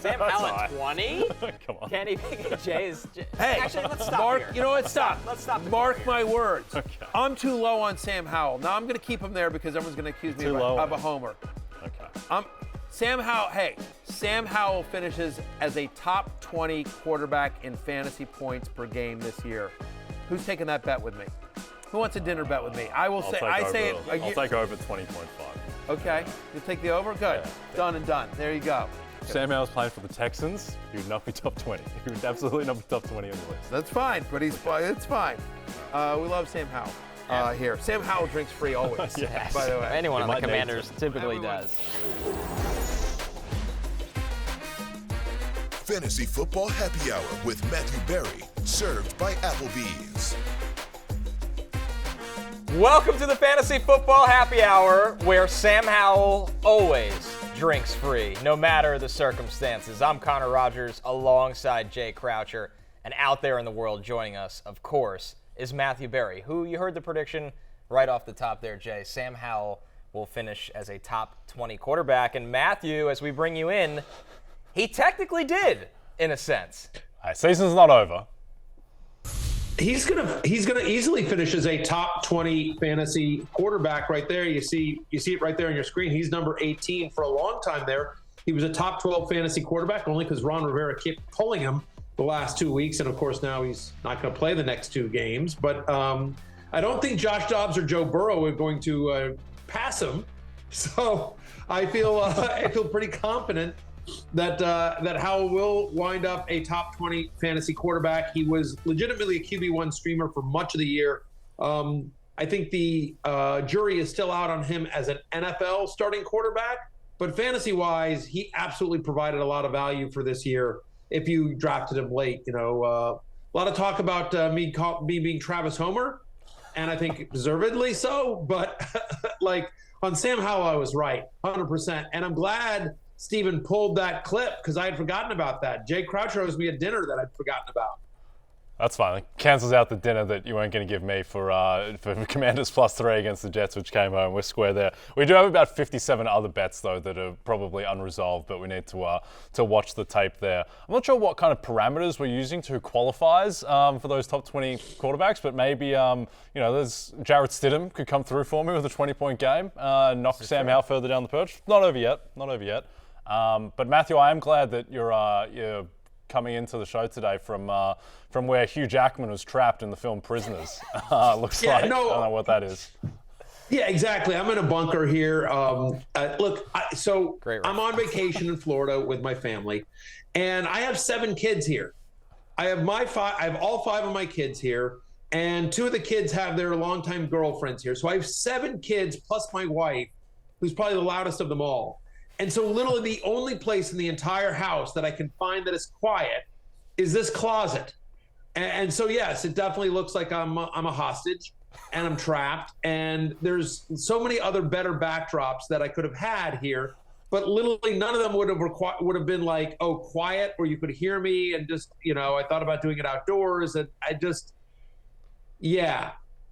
Sam Howell at 20? Come on. Can he be Jay's? Hey, actually, let's stop Mark, here. you know what? Stop. Let's stop. Mark my words. Okay. I'm too low on Sam Howell. Now I'm going to keep him there because everyone's going to accuse me of a homer. Okay. Sam Howell finishes as a top 20 quarterback in fantasy points per game this year. Who's taking that bet with me? Who wants a dinner bet with me? I'll take over 20.5. Okay. You'll take the over? Good. Yeah. Done and done. There you go. Sam Howell's playing for the Texans. He would not be top 20. He would absolutely not be top 20 on the list. That's fine, but it's fine. We love Sam Howell here. Sam Howell drinks free always, Yes. by the way. Anyone on the might need Commanders typically Everyone. does. Fantasy Football Happy Hour with Matthew Berry, served by Applebee's. Welcome to the Fantasy Football Happy Hour, where Sam Howell always drinks free, no matter the circumstances. I'm Connor Rogers alongside Jay Croucher, and out there in the world joining us, of course, is Matthew Berry, who you heard the prediction right off the top there, Jay. Sam Howell will finish as a top 20 quarterback. And Matthew, as we bring you in, he technically did, in a sense. Season's not over. He's gonna easily finish as a top 20 fantasy quarterback right there. You see it right there on your screen. He's number 18 for a long time there. He was a top 12 fantasy quarterback only because Ron Rivera kept pulling him the last 2 weeks, and of course now he's not going to play the next 2 games. But I don't think Josh Dobbs or Joe Burrow are going to pass him. So I feel pretty confident that Howell will wind up a top 20 fantasy quarterback. He was legitimately a QB1 streamer for much of the year. I think the jury is still out on him as an NFL starting quarterback, but fantasy-wise, he absolutely provided a lot of value for this year if you drafted him late. You know, a lot of talk about me being Travis Homer, and I think deservedly so, but like on Sam Howell, I was right, 100%. And I'm glad Steven pulled that clip because I had forgotten about that. Jay Croucher owes me a dinner that I'd forgotten about. That's fine. It cancels out the dinner that you weren't going to give me for Commanders +3 against the Jets, which came home. We're square there. We do have about 57 other bets, though, that are probably unresolved, but we need to watch the tape there. I'm not sure what kind of parameters we're using to who qualifies for those top 20 quarterbacks, but maybe, there's Jarrett Stidham could come through for me with a 20-point game, knock Sam Howell further down the perch. Not over yet. But Matthew, I am glad that you're coming into the show today from where Hugh Jackman was trapped in the film Prisoners. Looks like. No, I don't know what that is. Yeah, exactly. I'm in a bunker here. I'm on vacation in Florida with my family, and I have 7 kids here. I have all 5 of my kids here, and 2 of the kids have their longtime girlfriends here. So I have 7 kids plus my wife, who's probably the loudest of them all. And so literally the only place in the entire house that I can find that is quiet is this closet. And so, yes, it definitely looks like I'm a hostage and I'm trapped. And there's so many other better backdrops that I could have had here, but literally none of them would have been like, oh, quiet, where you could hear me. And just, I thought about doing it outdoors. And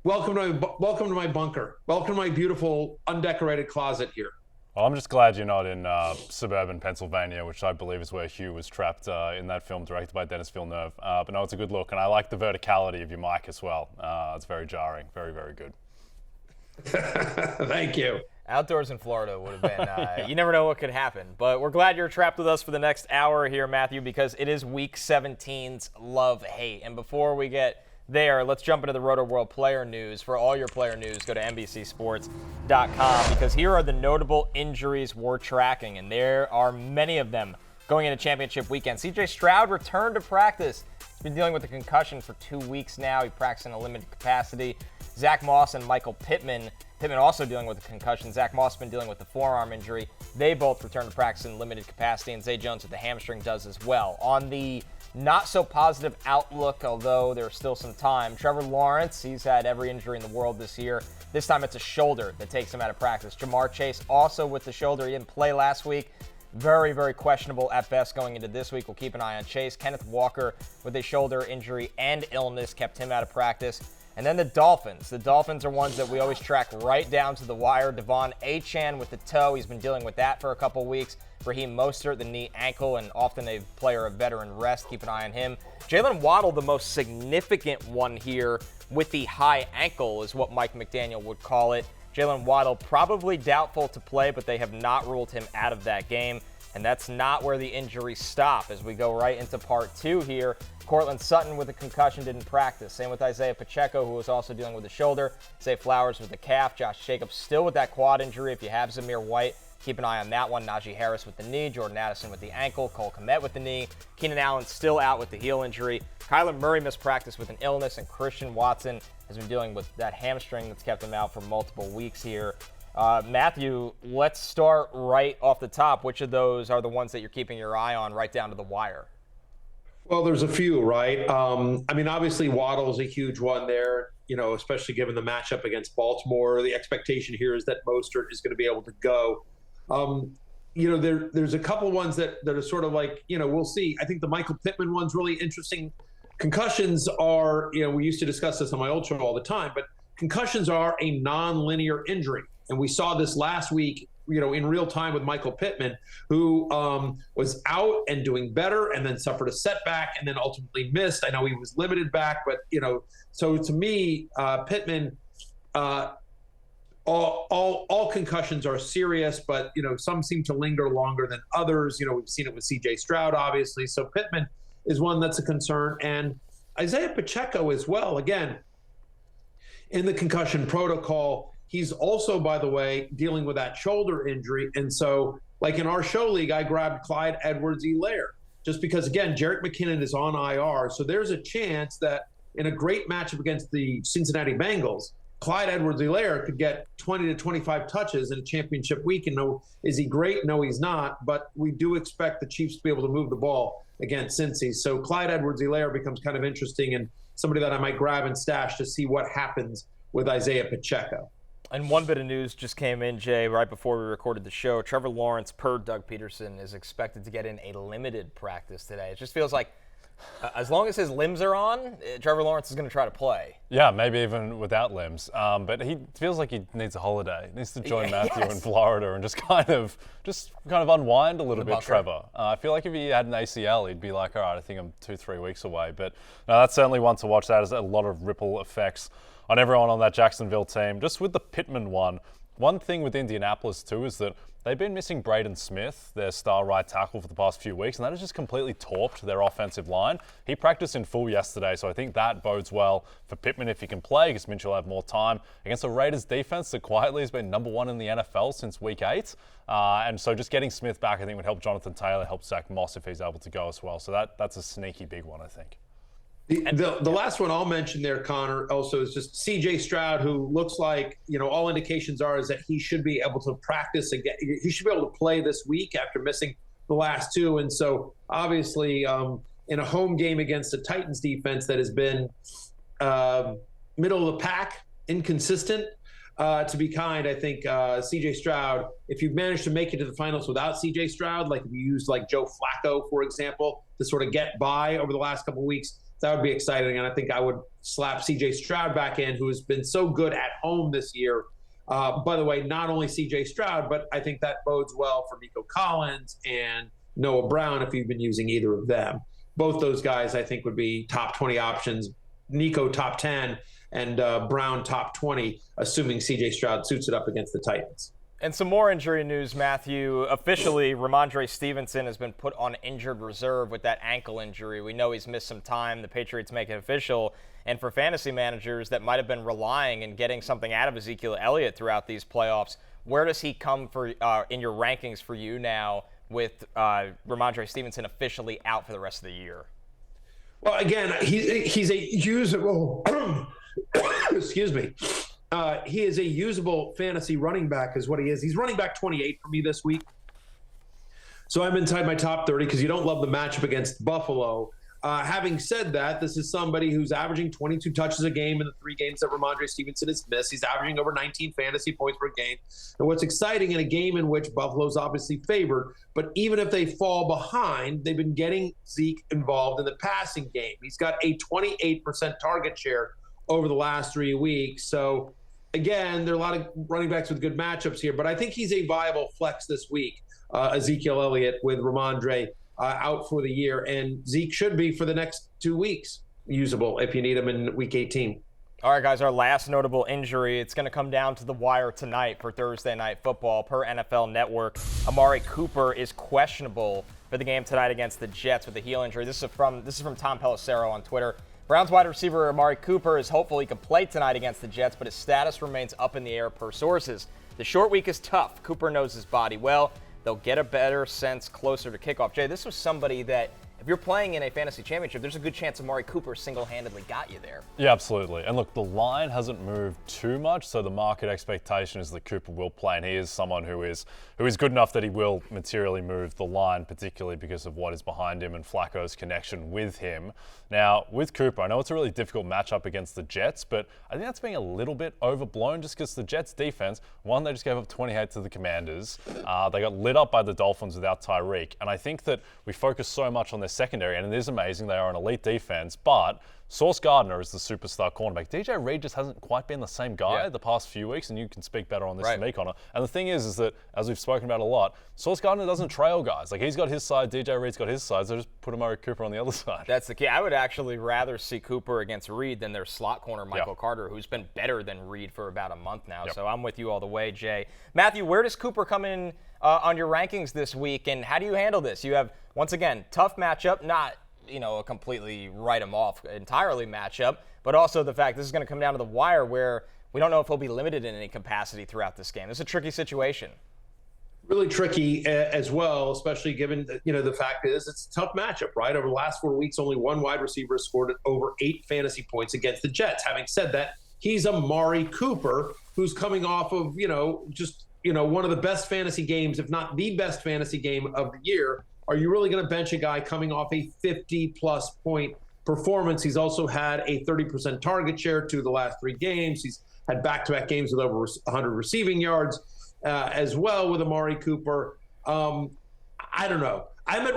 welcome to my bunker. Welcome to my beautiful undecorated closet here. Well, I'm just glad you're not in suburban Pennsylvania, which I believe is where Hugh was trapped in that film directed by Dennis Villeneuve. But no, it's a good look, and I like the verticality of your mic as well. It's very jarring. Very, very good. Thank you. Outdoors in Florida would have been, you never know what could happen. But we're glad you're trapped with us for the next hour here, Matthew, because it is Week 17's love-hate. And before we get there, let's jump into the Rotoworld player news. For all your player news, go to NBCSports.com because here are the notable injuries we're tracking, and there are many of them going into championship weekend. CJ Stroud returned to practice. He's been dealing with a concussion for 2 weeks now. He practiced in a limited capacity. Zach Moss and Michael Pittman also dealing with a concussion. Zach Moss has been dealing with the forearm injury. They both returned to practice in limited capacity, and Zay Jones with the hamstring does as well. On the not so positive outlook, although there's still some time, Trevor Lawrence, he's had every injury in the world this year. This time it's a shoulder that takes him out of practice. Jamar Chase also with the shoulder. He didn't play last week. Very, very questionable at best going into this week. We'll keep an eye on Chase. Kenneth Walker with a shoulder injury and illness kept him out of practice. And then the Dolphins. The Dolphins are ones that we always track right down to the wire. Devon Achane with the toe. He's been dealing with that for a couple weeks. Raheem Mostert, the knee, ankle, and often a player of veteran rest. Keep an eye on him. Jaylen Waddle, the most significant one here with the high ankle is what Mike McDaniel would call it. Jaylen Waddle probably doubtful to play, but they have not ruled him out of that game. And that's not where the injuries stop as we go right into part 2 here. Cortland Sutton with a concussion didn't practice. Same with Isiah Pacheco, who was also dealing with the shoulder. Zay Flowers with the calf. Josh Jacobs still with that quad injury. If you have Zamir White, keep an eye on that one. Najee Harris with the knee. Jordan Addison with the ankle. Cole Kmet with the knee. Keenan Allen still out with the heel injury. Kyler Murray missed practice with an illness. And Christian Watson has been dealing with that hamstring that's kept him out for multiple weeks here. Matthew, let's start right off the top. Which of those are the ones that you're keeping your eye on right down to the wire? Well, there's a few, right? I mean, obviously, Waddle is a huge one there, especially given the matchup against Baltimore. The expectation here is that Mostert is going to be able to go. There's a couple ones that are sort of like, we'll see. I think the Michael Pittman one's really interesting. Concussions are, we used to discuss this on my old show all the time, but concussions are a non-linear injury. And we saw this last week, in real time with Michael Pittman, who was out and doing better and then suffered a setback and then ultimately missed. I know he was limited back, but, so to me, Pittman, all concussions are serious, but, some seem to linger longer than others. We've seen it with CJ Stroud, obviously. So Pittman is one that's a concern. And Isiah Pacheco as well, again, in the concussion protocol. He's also, by the way, dealing with that shoulder injury. And so, like in our show league, I grabbed Clyde Edwards-Helaire just because, again, Jerick McKinnon is on IR. So there's a chance that in a great matchup against the Cincinnati Bengals, Clyde Edwards-Helaire could get 20 to 25 touches in a championship week. And is he great? No, he's not. But we do expect the Chiefs to be able to move the ball against Cincy. So Clyde Edwards-Helaire becomes kind of interesting and somebody that I might grab and stash to see what happens with Isiah Pacheco. And one bit of news just came in, Jay, right before we recorded the show. Trevor Lawrence, per Doug Peterson, is expected to get in a limited practice today. It just feels like as long as his limbs are on, Trevor Lawrence is going to try to play. Yeah, maybe even without limbs. But he feels like he needs a holiday. He needs to join Matthew in Florida and just kind of unwind a little bit, Trevor. I feel like if he had an ACL, he'd be like, all right, I think I'm 2-3 weeks away. But no, that's certainly one to watch. That has a lot of ripple effects on everyone on that Jacksonville team. Just with the Pittman one thing with Indianapolis too is that they've been missing Braden Smith, their star right tackle, for the past few weeks, and that has just completely torped their offensive line. He practiced in full yesterday, so I think that bodes well for Pittman if he can play, because Mitchell will have more time against the Raiders defense that quietly has been number 1 in the NFL since week 8. And so just getting Smith back, I think, would help Jonathan Taylor, help Zach Moss if he's able to go as well. So that's a sneaky big one, I think. The last one I'll mention there, Connor, also is just CJ Stroud, who looks like, all indications are is that he should be able to practice again. He should be able to play this week after missing the last 2. And so obviously in a home game against the Titans defense that has been middle of the pack, inconsistent, to be kind, I think CJ Stroud, if you've managed to make it to the finals without CJ Stroud, like if you used like Joe Flacco, for example, to sort of get by over the last couple of weeks, that would be exciting, and I think I would slap C.J. Stroud back in, who has been so good at home this year. By the way, not only C.J. Stroud, but I think that bodes well for Nico Collins and Noah Brown if you've been using either of them. Both those guys, I think, would be top 20 options. Nico top 10 and Brown top 20, assuming C.J. Stroud suits it up against the Titans. And some more injury news, Matthew. Officially, Rhamondre Stevenson has been put on injured reserve with that ankle injury. We know he's missed some time. The Patriots make it official. And for fantasy managers that might have been relying and getting something out of Ezekiel Elliott throughout these playoffs, where does he come for in your rankings for you now with Rhamondre Stevenson officially out for the rest of the year? Well, again, he's a usable excuse me. He is a usable fantasy running back is what he is. He's running back 28 for me this week. So I'm inside my top 30 because you don't love the matchup against Buffalo. Having said that, this is somebody who's averaging 22 touches a game in the 3 games that Rhamondre Stevenson has missed. He's averaging over 19 fantasy points per game. And what's exciting in a game in which Buffalo's obviously favored, but even if they fall behind, they've been getting Zeke involved in the passing game. He's got a 28% target share over the last 3 weeks. So again, there are a lot of running backs with good matchups here, but I think he's a viable flex this week. Ezekiel Elliott with Rhamondre out for the year, and Zeke should be for the next 2 weeks usable if you need him in week 18. All right, guys, our last notable injury, it's going to come down to the wire tonight for Thursday Night Football per NFL Network. Amari Cooper is questionable for the game tonight against the Jets with a heel injury. This is from Tom Pelissero on Twitter. Browns wide receiver Amari Cooper is hopeful he can play tonight against the Jets, but his status remains up in the air per sources. The short week is tough. Cooper knows his body well. They'll get a better sense closer to kickoff. Jay, this was somebody that, if you're playing in a fantasy championship, there's a good chance Amari Cooper single-handedly got you there. Yeah, absolutely. And look, the line hasn't moved too much, so the market expectation is that Cooper will play, and he is someone who is good enough that he will materially move the line, particularly because of what is behind him and Flacco's connection with him. Now, with Cooper, I know it's a really difficult matchup against the Jets, but I think that's being a little bit overblown just because the Jets' defense, one, they just gave up 28 to the Commanders. They got lit up by the Dolphins without Tyreek, and I think that we focus so much on their secondary, and it is amazing. They are an elite defense, but Sauce Gardner is the superstar cornerback. DJ Reed just hasn't quite been the same guy the past few weeks, and you can speak better on this than me, Connor. And the thing is that, as we've spoken about a lot, Sauce Gardner doesn't trail guys. Like, he's got his side, DJ Reed's got his side, so just put Amari Cooper on the other side. That's the key. I would actually rather see Cooper against Reed than their slot corner, Michael Carter, who's been better than Reed for about a month now. So I'm with you all the way, Jay. Matthew, where does Cooper come in on your rankings this week, and how do you handle this? You have, once again, tough matchup, not a completely write him off entirely matchup, but also the fact this is going to come down to the wire where we don't know if he'll be limited in any capacity throughout this game. It's a tricky situation. Really tricky as well, especially given the fact is it's a tough matchup, right? Over the last 4 weeks, only one wide receiver has scored over 8 fantasy points against the Jets. Having said that, he's Amari Cooper, who's coming off of one of the best fantasy games, if not the best fantasy game of the year. Are you really going to bench a guy coming off a 50-plus point performance? He's also had a 30% target share to the last 3 games. He's had back-to-back games with over 100 receiving yards as well with Amari Cooper. I don't know. I'm at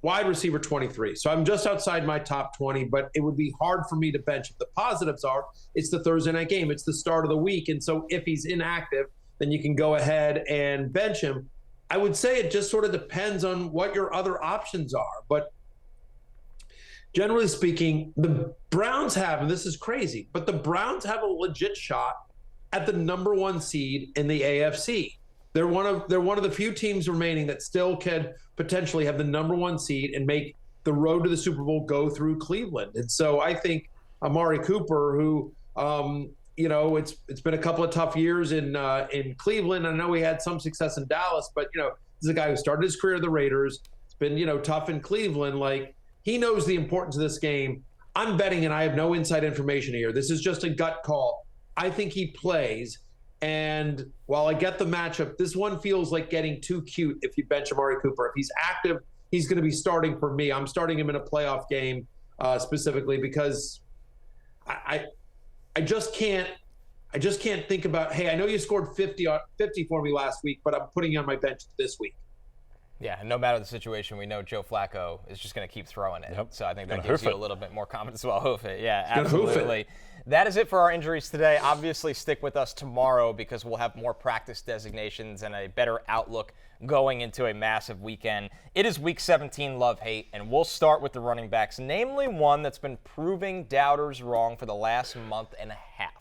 wide receiver 23. So I'm just outside my top 20, but it would be hard for me to bench. The positives are it's the Thursday night game. It's the start of the week. And so if he's inactive, then you can go ahead and bench him. I would say it just sort of depends on what your other options are. But generally speaking, the Browns have, and this is crazy, but the Browns have a legit shot at the number 1 seed in the AFC. They're one of the few teams remaining that still can potentially have the number 1 seed and make the road to the Super Bowl go through Cleveland. And so I think Amari Cooper, who it's been a couple of tough years in Cleveland. I know he had some success in Dallas, but this is a guy who started his career at the Raiders. It's been tough in Cleveland. Like, he knows the importance of this game. I'm betting, and I have no inside information here. This is just a gut call. I think he plays. And while I get the matchup, this one feels like getting too cute if you bench Amari Cooper. If he's active, he's going to be starting for me. I'm starting him in a playoff game specifically because I just can't think about, hey, I know you scored 50 for me last week, but I'm putting you on my bench this week. Yeah, and no matter the situation, we know Joe Flacco is just going to keep throwing it. Yep. So I think that gives you a little bit more confidence. Well, hoof it. Yeah, absolutely. Hoof it. That is it for our injuries today. Obviously, stick with us tomorrow because we'll have more practice designations and a better outlook going into a massive weekend. It is Week 17 love-hate, and we'll start with the running backs, namely one that's been proving doubters wrong for the last month and a half.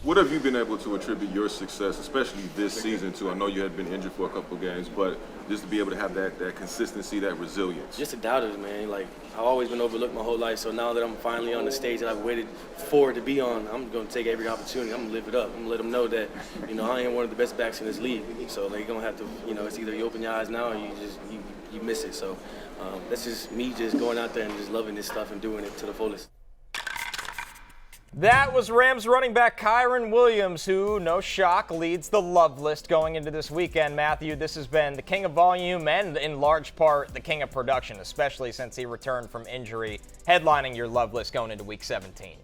What have you been able to attribute your success, especially this season, to? I know you had been injured for a couple of games, but just to be able to have that consistency, that resilience. Just the doubters, man. Like, I've always been overlooked my whole life, so now that I'm finally on the stage that I've waited for to be on, I'm going to take every opportunity. I'm going to live it up. I'm going to let them know that, I am one of the best backs in this league. So they're going to have to, it's either you open your eyes now or you miss it. So that's just me just going out there and just loving this stuff and doing it to the fullest. That was Rams running back Kyren Williams, who, no shock, leads the love list going into this weekend. Matthew, this has been the king of volume and, in large part, the king of production, especially since he returned from injury, headlining your love list going into Week 17.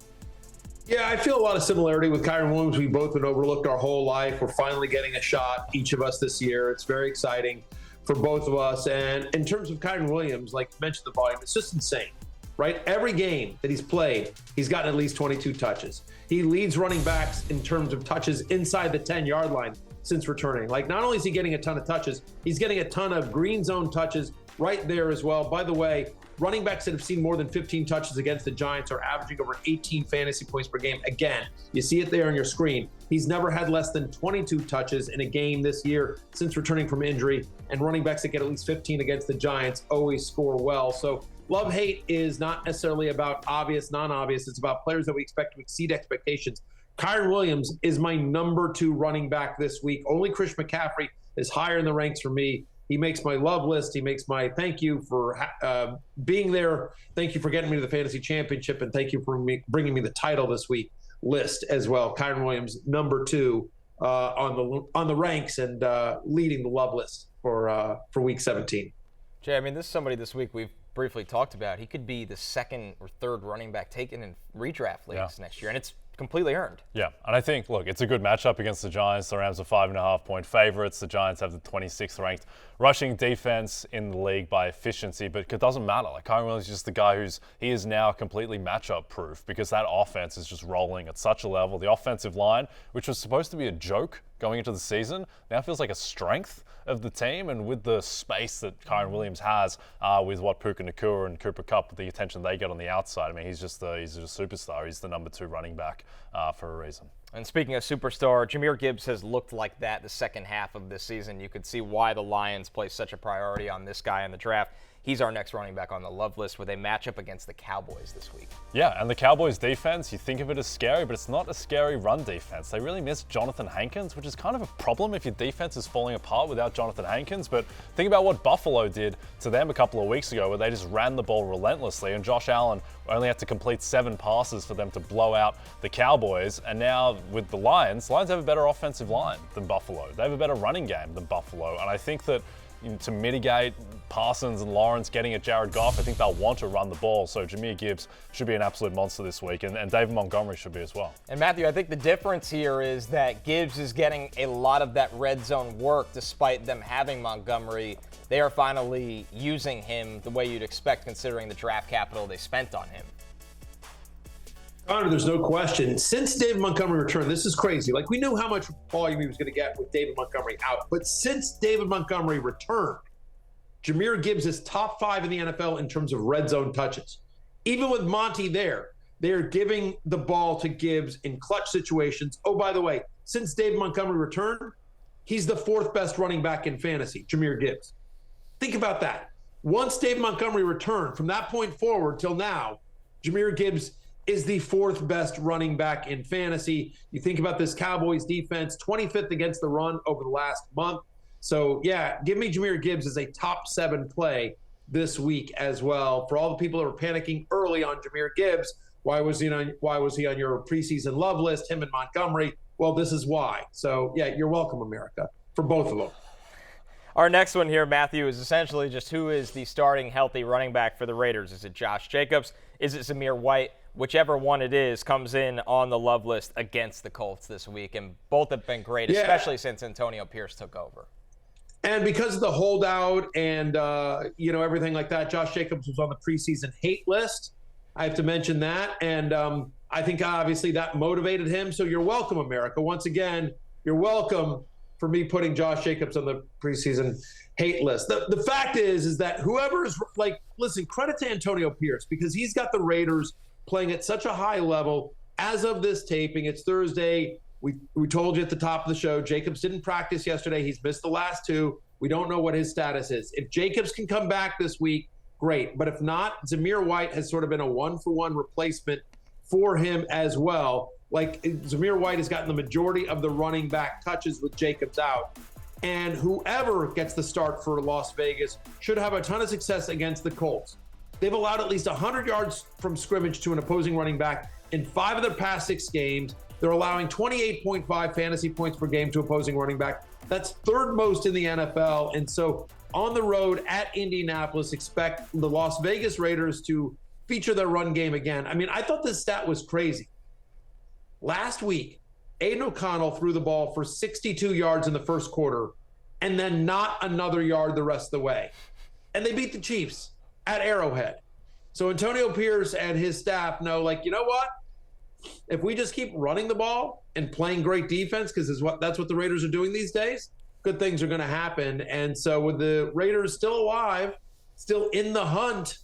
Yeah, I feel a lot of similarity with Kyren Williams. We've both been overlooked our whole life. We're finally getting a shot, each of us this year. It's very exciting for both of us. And in terms of Kyren Williams, like you mentioned the volume, it's just insane. right? Every game that he's played, he's gotten at least 22 touches. He leads running backs in terms of touches inside the 10-yard line since returning. Like, not only is he getting a ton of touches, he's getting a ton of green zone touches right there as well. By the way, running backs that have seen more than 15 touches against the Giants are averaging over 18 fantasy points per game. Again, you see it there on your screen. He's never had less than 22 touches in a game this year since returning from injury, and running backs that get at least 15 against the Giants always score well. So love-hate is not necessarily about obvious, non-obvious. It's about players that we expect to exceed expectations. Kyren Williams is my number 2 running back this week. Only Chris McCaffrey is higher in the ranks for me. He makes my love list. He makes my thank you for being there. Thank you for getting me to the fantasy championship, and thank you for bringing me the title this week list as well. Kyren Williams, number 2 on the ranks and leading the love list for week 17. Jay, I mean, this is somebody this week we've briefly talked about. He could be the 2nd or 3rd running back taken in redraft leagues next year, and it's completely earned. Yeah, and I think, look, it's a good matchup against the Giants. The Rams are 5.5-point favorites. The Giants have the 26th ranked rushing defense in the league by efficiency, but it doesn't matter. Like, Kyren Williams is just the guy he is now completely matchup proof because that offense is just rolling at such a level. The offensive line, which was supposed to be a joke going into the season, now feels like a strength of the team, and with the space that Kyren Williams has with what Puka Nacua and Cooper Kupp, the attention they get on the outside, I mean, he's a superstar. He's the number 2 running back for a reason. And speaking of superstar, Jahmyr Gibbs has looked like that the second half of this season. You could see why the Lions place such a priority on this guy in the draft. He's our next running back on the love list with a matchup against the Cowboys this week. Yeah, and the Cowboys defense, you think of it as scary, but it's not a scary run defense. They really miss Jonathan Hankins, which is kind of a problem if your defense is falling apart without Jonathan Hankins. But think about what Buffalo did to them a couple of weeks ago, where they just ran the ball relentlessly, and Josh Allen only had to complete 7 passes for them to blow out the Cowboys. And now with the Lions have a better offensive line than Buffalo. They have a better running game than Buffalo. And I think that to mitigate Parsons and Lawrence getting at Jared Goff, I think they'll want to run the ball. So Jahmyr Gibbs should be an absolute monster this week, and David Montgomery should be as well. And Matthew, I think the difference here is that Gibbs is getting a lot of that red zone work despite them having Montgomery. They are finally using him the way you'd expect considering the draft capital they spent on him. Connor, there's no question. Since David Montgomery returned, this is crazy. Like, we knew how much volume he was going to get with David Montgomery out. But since David Montgomery returned, Jahmyr Gibbs is top 5 in the NFL in terms of red zone touches. Even with Monty there, they're giving the ball to Gibbs in clutch situations. Oh, by the way, since David Montgomery returned, he's the 4th best running back in fantasy, Jahmyr Gibbs. Think about that. Once David Montgomery returned, from that point forward till now, Jahmyr Gibbs is the 4th best running back in fantasy. You think about this Cowboys defense, 25th against the run over the last month. So, yeah, give me Jahmyr Gibbs as a top 7 play this week as well. For all the people that were panicking early on Jahmyr Gibbs, why was he on your preseason love list, him and Montgomery? Well, this is why. So, yeah, you're welcome, America, for both of them. Our next one here, Matthew, is essentially just who is the starting healthy running back for the Raiders. Is it Josh Jacobs? Is it Zamir White? Whichever one it is comes in on the love list against the Colts this week, and both have been great, especially since Antonio Pierce took over. And because of the holdout and, everything like that, Josh Jacobs was on the preseason hate list. I have to mention that. And I think obviously that motivated him. So you're welcome, America. Once again, you're welcome for me putting Josh Jacobs on the preseason hate list. The fact is that whoever's listen, credit to Antonio Pierce because he's got the Raiders playing at such a high level. As of this taping, it's Thursday. We told you at the top of the show, Jacobs didn't practice yesterday. He's missed the last 2. We don't know what his status is. If Jacobs can come back this week, great. But if not, Zamir White has sort of been a 1-for-1 replacement for him as well. Like, Zamir White has gotten the majority of the running back touches with Jacobs out. And whoever gets the start for Las Vegas should have a ton of success against the Colts. They've allowed at least 100 yards from scrimmage to an opposing running back in 5 of their past 6 games. They're allowing 28.5 fantasy points per game to opposing running back. That's 3rd most in the NFL. And so on the road at Indianapolis, expect the Las Vegas Raiders to feature their run game again. I mean, I thought this stat was crazy. Last week, Aiden O'Connell threw the ball for 62 yards in the first quarter and then not another yard the rest of the way. And they beat the Chiefs at Arrowhead. So Antonio Pierce and his staff know, like, you know what? If we just keep running the ball and playing great defense, because that's what the Raiders are doing these days, good things are going to happen. And so with the Raiders still alive, still in the hunt,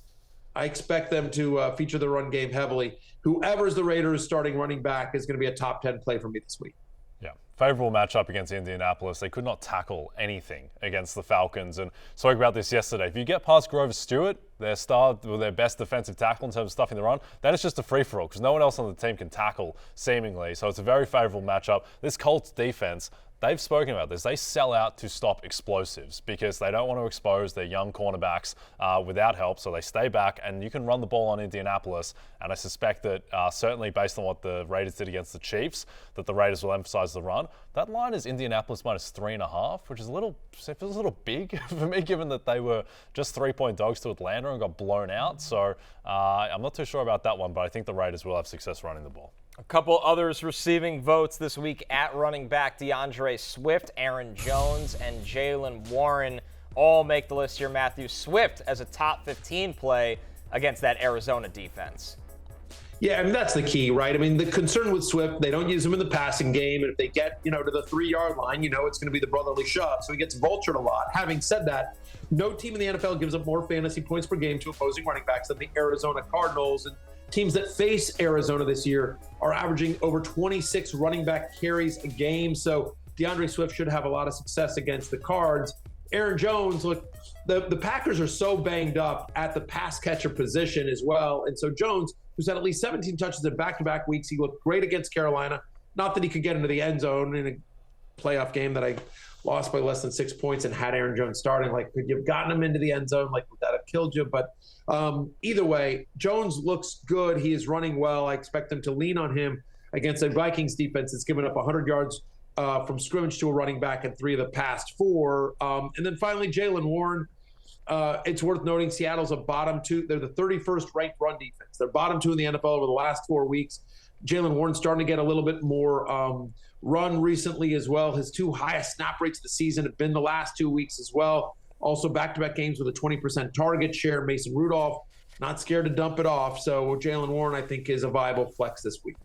I expect them to feature the run game heavily. Whoever's the Raiders starting running back is going to be a top 10 play for me this week. Yeah, favorable matchup against Indianapolis. They could not tackle anything against the Falcons, and spoke about this yesterday. If you get past Grover Stewart, their best defensive tackle in terms of stuffing the run, then it's just a free-for-all because no one else on the team can tackle, seemingly. So it's a very favorable matchup. This Colts defense, they've spoken about this. They sell out to stop explosives because they don't want to expose their young cornerbacks without help, so they stay back, and you can run the ball on Indianapolis. And I suspect that certainly based on what the Raiders did against the Chiefs, that the Raiders will emphasize the run. That line is Indianapolis minus 3.5, which is feels a little big for me, given that they were just 3-point dogs to Atlanta and got blown out. So I'm not too sure about that one, but I think the Raiders will have success running the ball. A couple others receiving votes this week at running back: DeAndre Swift, Aaron Jones, and Jaylen Warren all make the list here. Matthew, Swift as a top 15 play against that Arizona defense. Yeah, I mean, that's the key, right? I mean, the concern with Swift, they don't use him in the passing game. And if they get, to the 3-yard line, it's going to be the brotherly shove. So he gets vultured a lot. Having said that, no team in the NFL gives up more fantasy points per game to opposing running backs than the Arizona Cardinals. And teams that face Arizona this year are averaging over 26 running back carries a game. So DeAndre Swift should have a lot of success against the Cards. Aaron Jones, look, the Packers are so banged up at the pass catcher position as well. And so Jones, who's had at least 17 touches in back-to-back weeks, he looked great against Carolina. Not that he could get into the end zone in a playoff game that I lost by less than 6 points and had Aaron Jones starting. Like, could you have gotten him into the end zone? Like, would that have killed you? But either way, Jones looks good. He is running well. I expect them to lean on him against a Vikings defense that's given up 100 yards from scrimmage to a running back in 3 of the past 4. And then finally, Jaylen Warren. It's worth noting Seattle's a bottom 2. They're the 31st ranked run defense. They're bottom 2 in the NFL over the last 4 weeks. Jaylen Warren's starting to get a little bit more run recently as well. His 2 highest snap rates of the season have been the last 2 weeks as well. Also back-to-back games with a 20% target share. Mason Rudolph, not scared to dump it off. So Jaylen Warren, I think, is a viable flex this week.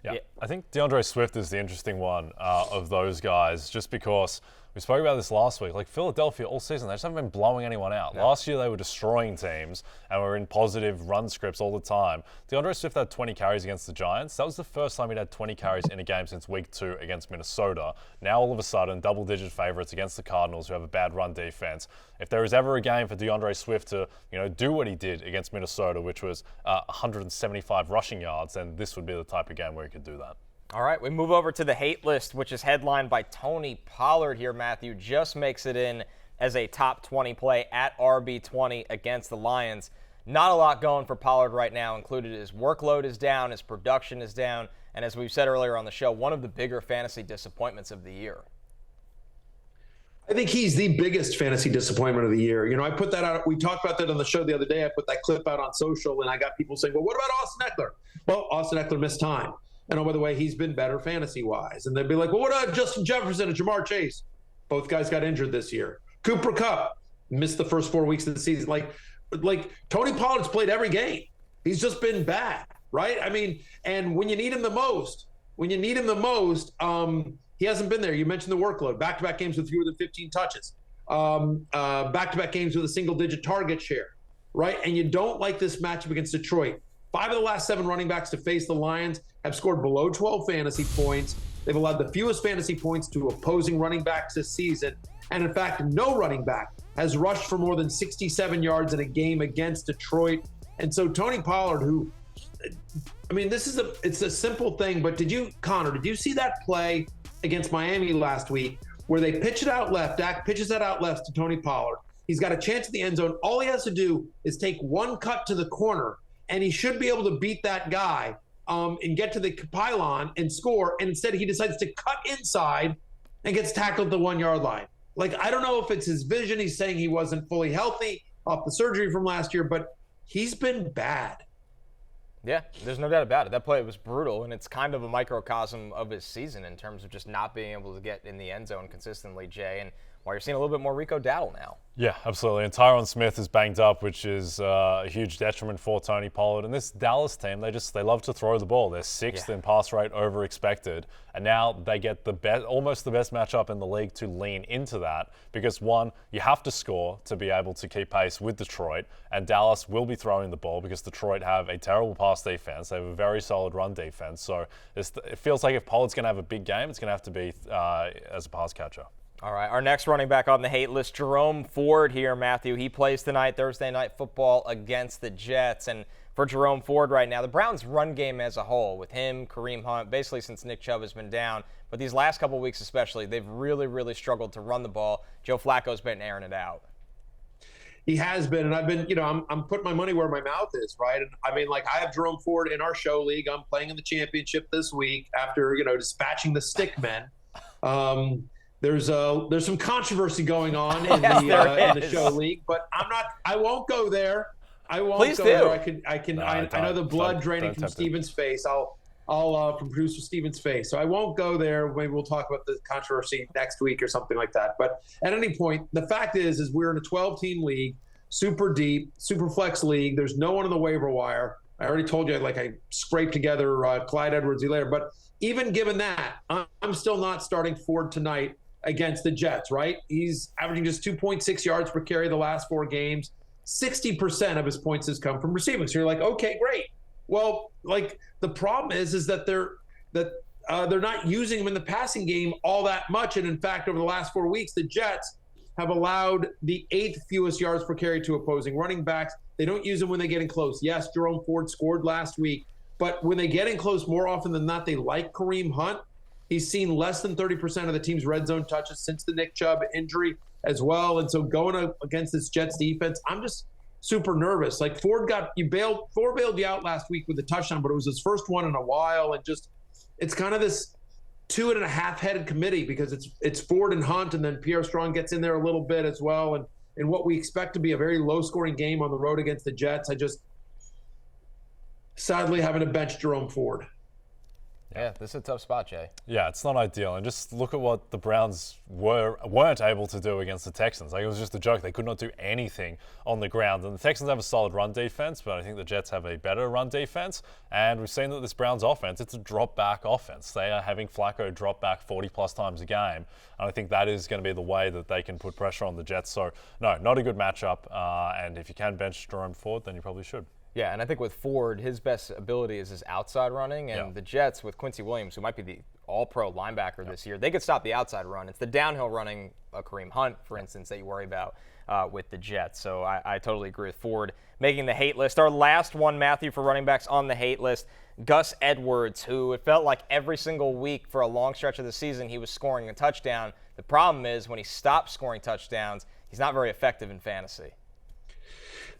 Yeah, I think DeAndre Swift is the interesting one of those guys, just because we spoke about this last week. Like, Philadelphia all season, they just haven't been blowing anyone out. No. Last year, they were destroying teams and were in positive run scripts all the time. DeAndre Swift had 20 carries against the Giants. That was the first time he'd had 20 carries in a game since week 2 against Minnesota. Now, all of a sudden, double-digit favorites against the Cardinals, who have a bad run defense. If there is ever a game for DeAndre Swift to, do what he did against Minnesota, which was 175 rushing yards, then this would be the type of game where he could do that. All right, we move over to the hate list, which is headlined by Tony Pollard here. Matthew just makes it in as a top 20 play at RB20 against the Lions. Not a lot going for Pollard right now, included his workload is down, his production is down, and as we've said earlier on the show, one of the bigger fantasy disappointments of the year. I think he's the biggest fantasy disappointment of the year. I put that out. We talked about that on the show the other day. I put that clip out on social, and I got people saying, well, what about Austin Eckler? Well, Austin Eckler missed time. And, oh, by the way, he's been better fantasy-wise. And they'd be like, well, what about Justin Jefferson and Jamar Chase? Both guys got injured this year. Cooper Kupp missed the first 4 weeks of the season. Like Tony Pollard's played every game. He's just been bad, right? I mean, and when you need him the most, he hasn't been there. You mentioned the workload. Back-to-back games with fewer than 15 touches. Back-to-back games with a single-digit target share, right? And you don't like this matchup against Detroit. 5 of the last 7 running backs to face the Lions have scored below 12 fantasy points. They've allowed the fewest fantasy points to opposing running backs this season. And in fact, no running back has rushed for more than 67 yards in a game against Detroit. And so Tony Pollard, who, I mean, it's a simple thing, but did you see that play against Miami last week where they pitch it out left? Dak pitches that out left to Tony Pollard. He's got a chance at the end zone. All he has to do is take one cut to the corner, and he should be able to beat that guy and get to the pylon and score. And instead, he decides to cut inside and gets tackled at the 1-yard line. Like, I don't know if it's his vision. He's saying he wasn't fully healthy off the surgery from last year, but he's been bad. Yeah, there's no doubt about it. That play was brutal, and it's kind of a microcosm of his season in terms of just not being able to get in the end zone consistently, Jay, and while you're seeing a little bit more Rico Dowdle now. Yeah, absolutely. And Tyron Smith is banged up, which is a huge detriment for Tony Pollard. And this Dallas team, they love to throw the ball. They're sixth in pass rate over expected. And now they get almost the best matchup in the league to lean into that because, one, you have to score to be able to keep pace with Detroit. And Dallas will be throwing the ball because Detroit have a terrible pass defense. They have a very solid run defense. So it feels like if Pollard's going to have a big game, it's going to have to be as a pass catcher. All right, our next running back on the hate list, Jerome Ford here, Matthew. He plays tonight, Thursday Night Football against the Jets. And for Jerome Ford right now, the Browns' run game as a whole, with him, Kareem Hunt, basically since Nick Chubb has been down, but these last couple of weeks especially, they've really, really struggled to run the ball. Joe Flacco's been airing it out. He has been, and I've been, I'm putting my money where my mouth is, right? And I mean, I have Jerome Ford in our show league. I'm playing in the championship this week after, dispatching the stick men. There's some controversy going on in the show league, but I won't go there. I won't Please go do. there. I know the blood draining from Steven's face. I'll from producer Steven's face. So I won't go there. Maybe we'll talk about the controversy next week or something like that. But at any point, the fact is we're in a 12-team league, super deep, super flex league. There's no one on the waiver wire. I already told you, I scraped together Clyde Edwards-Helaire. But even given that, I'm still not starting Ford tonight against the Jets, right? He's averaging just 2.6 yards per carry the last 4 games. 60% of his points has come from receiving. So you're like, okay, great. Well, the problem is that they're not using him in the passing game all that much. And in fact, over the last 4 weeks, the Jets have allowed the 8th fewest yards per carry to opposing running backs. They don't use them when they get in close. Yes, Jerome Ford scored last week, but when they get in close more often than not, they like Kareem Hunt. He's seen less than 30% of the team's red zone touches since the Nick Chubb injury as well. And so going up against this Jets defense, I'm just super nervous. Ford bailed you out last week with the touchdown, but it was his first one in a while. And it's kind of this 2.5-headed committee because it's Ford and Hunt, and then Pierre Strong gets in there a little bit as well. And in what we expect to be a very low-scoring game on the road against the Jets, I just sadly having to bench Jerome Ford. Yeah, this is a tough spot, Jay. Yeah, it's not ideal. And just look at what the Browns weren't able to do against the Texans. It was just a joke. They could not do anything on the ground. And the Texans have a solid run defense, but I think the Jets have a better run defense. And we've seen that this Browns offense, it's a drop-back offense. They are having Flacco drop back 40-plus times a game. And I think that is going to be the way that they can put pressure on the Jets. So, no, not a good matchup. And if you can bench Jerome Ford, then you probably should. Yeah, and I think with Ford, his best ability is his outside running, and the Jets with Quincy Williams, who might be the all-pro linebacker this year, they could stop the outside run. It's the downhill running, Kareem Hunt, for instance, that you worry about with the Jets. So I totally agree with Ford making the hate list. Our last one, Matthew, for running backs on the hate list, Gus Edwards, who it felt like every single week for a long stretch of the season he was scoring a touchdown. The problem is when he stops scoring touchdowns, he's not very effective in fantasy.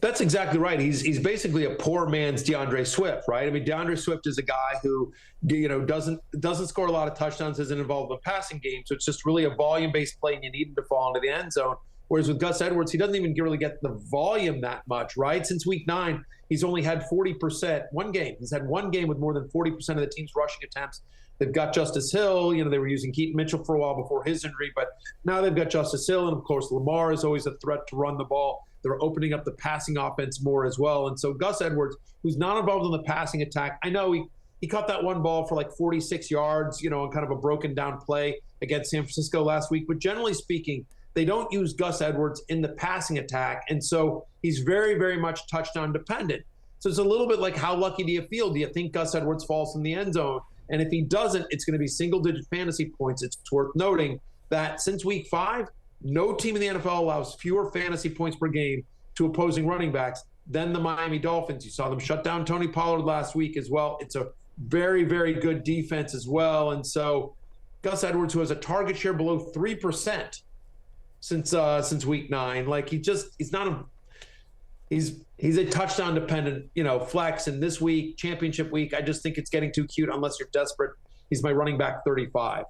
That's exactly right. He's basically a poor man's DeAndre Swift, right? I mean, DeAndre Swift is a guy who, doesn't score a lot of touchdowns, isn't involved in the passing game. So it's just really a volume-based play, and you need him to fall into the end zone. Whereas with Gus Edwards, he doesn't even really get the volume that much, right? Since week 9, he's only had 40%, one game. He's had one game with more than 40% of the team's rushing attempts. They've got Justice Hill. They were using Keaton Mitchell for a while before his injury, but now they've got Justice Hill, and of course Lamar is always a threat to run the ball. They're opening up the passing offense more as well. And so Gus Edwards, who's not involved in the passing attack, I know he caught that one ball for 46 yards, on kind of a broken down play against San Francisco last week. But generally speaking, they don't use Gus Edwards in the passing attack. And so he's very, very much touchdown dependent. So it's a little bit like, how lucky do you feel? Do you think Gus Edwards falls in the end zone? And if he doesn't, it's going to be single-digit fantasy points. It's worth noting that since week 5, no team in the NFL allows fewer fantasy points per game to opposing running backs than the Miami Dolphins. You saw them shut down Tony Pollard last week as well. It's a very, very good defense as well. And so Gus Edwards, who has a target share below 3% since week 9, he's a touchdown dependent, flex. And this week, championship week, I just think it's getting too cute unless you're desperate. He's my running back 35.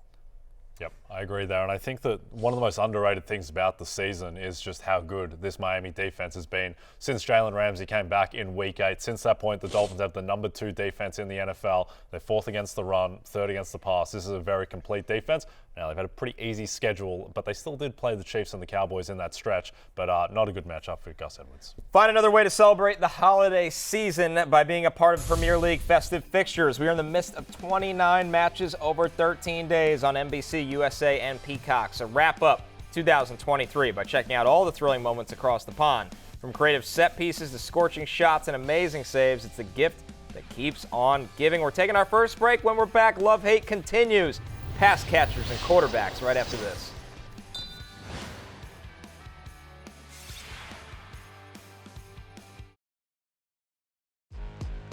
Yep, I agree there. And I think that one of the most underrated things about the season is just how good this Miami defense has been since Jalen Ramsey came back in Week 8. Since that point, the Dolphins have the number 2 defense in the NFL. They're 4th against the run, 3rd against the pass. This is a very complete defense. Now, they've had a pretty easy schedule, but they still did play the Chiefs and the Cowboys in that stretch, but not a good matchup for Gus Edwards. Find another way to celebrate the holiday season by being a part of Premier League festive fixtures. We are in the midst of 29 matches over 13 days on NBC, USA, and Peacock. So wrap up 2023 by checking out all the thrilling moments across the pond. From creative set pieces to scorching shots and amazing saves, it's the gift that keeps on giving. We're taking our first break. When we're back, love-hate continues. Pass catchers and quarterbacks right after this.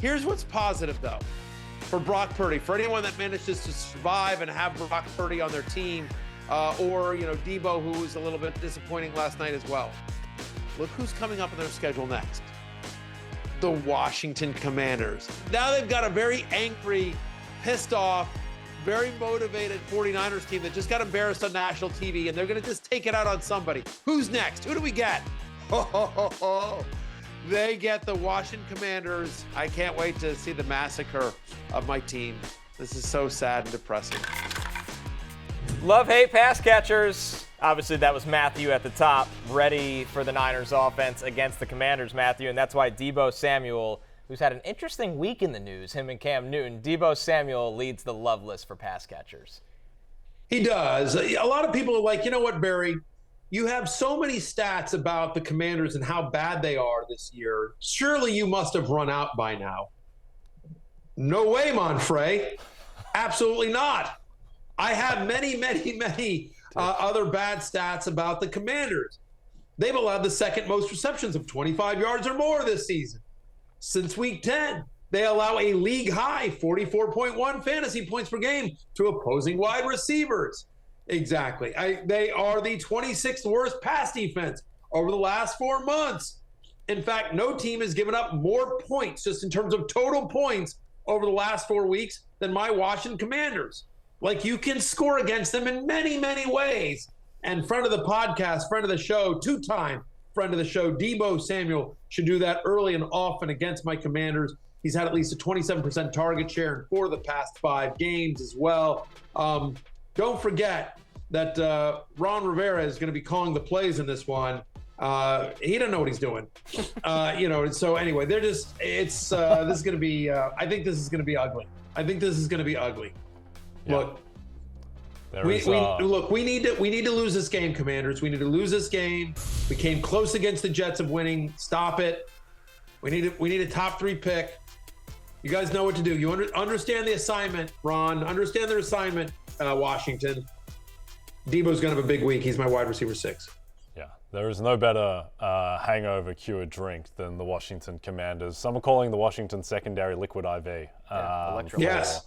Here's what's positive, though, for Brock Purdy. For anyone that manages to survive and have Brock Purdy on their team, or, Deebo, who was a little bit disappointing last night as well. Look who's coming up on their schedule next. The Washington Commanders. Now they've got a very angry, pissed off, very motivated 49ers team that just got embarrassed on national TV, and they're going to just take it out on somebody. Who's next? Who do we get? They get the Washington Commanders. I can't wait to see the massacre of my team. This is so sad and depressing. Love-hate pass catchers. Obviously, that was Matthew at the top, ready for the Niners offense against the Commanders, Matthew, and that's why Deebo Samuel, who's had an interesting week in the news, him and Cam Newton, Deebo Samuel leads the love list for pass catchers. He does. A lot of people are like, you know what, Barry? You have so many stats about the Commanders and how bad they are this year. Surely you must have run out by now. No way, Monfrey. Absolutely not. I have many other bad stats about the Commanders. They've allowed the second most receptions of 25 yards or more this season. Since week 10, they allow a league-high 44.1 fantasy points per game to opposing wide receivers. Exactly. They are the 26th worst pass defense over the last 4 months. In fact, no team has given up more points, just in terms of total points, over the last 4 weeks than my Washington Commanders. Like, you can score against them in many, many ways. And friend of the podcast, friend of the show, two-time friend of the show, Deebo Samuel, should do that early and often against my Commanders. He's had at least a 27% target share in 4 of the past 5 games as well. Don't forget that Ron Rivera is going to be calling the plays in this one. He doesn't know what he's doing. So anyway, they're just, this is going to be, I think this is going to be ugly. Yeah. Look, we need to lose this game, Commanders. We need to lose this game. We came close against the Jets of winning. Stop it. We need a top 3 pick. You guys know what to do. You understand the assignment, Ron. Understand their assignment, Washington. Deebo's going to have a big week. He's my wide receiver 6. Yeah, there is no better hangover cure drink than the Washington Commanders. Some are calling the Washington secondary liquid IV. Yes.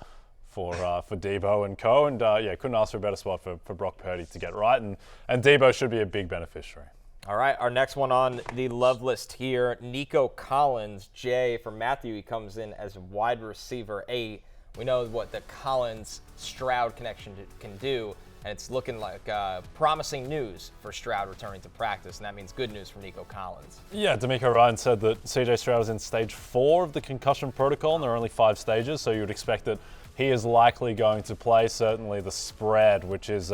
For Deebo and co. And couldn't ask for a better spot for Brock Purdy to get right. And Deebo should be a big beneficiary. All right, our next one on the love list here, Nico Collins. Jay, for Matthew, he comes in as wide receiver 8. We know what the Collins-Stroud connection can do, and it's looking like promising news for Stroud returning to practice, and that means good news for Nico Collins. Yeah, D'Amico Ryan said that C.J. Stroud is in stage 4 of the concussion protocol, and there are only 5 stages, so you would expect that he is likely going to play. Certainly the spread, which is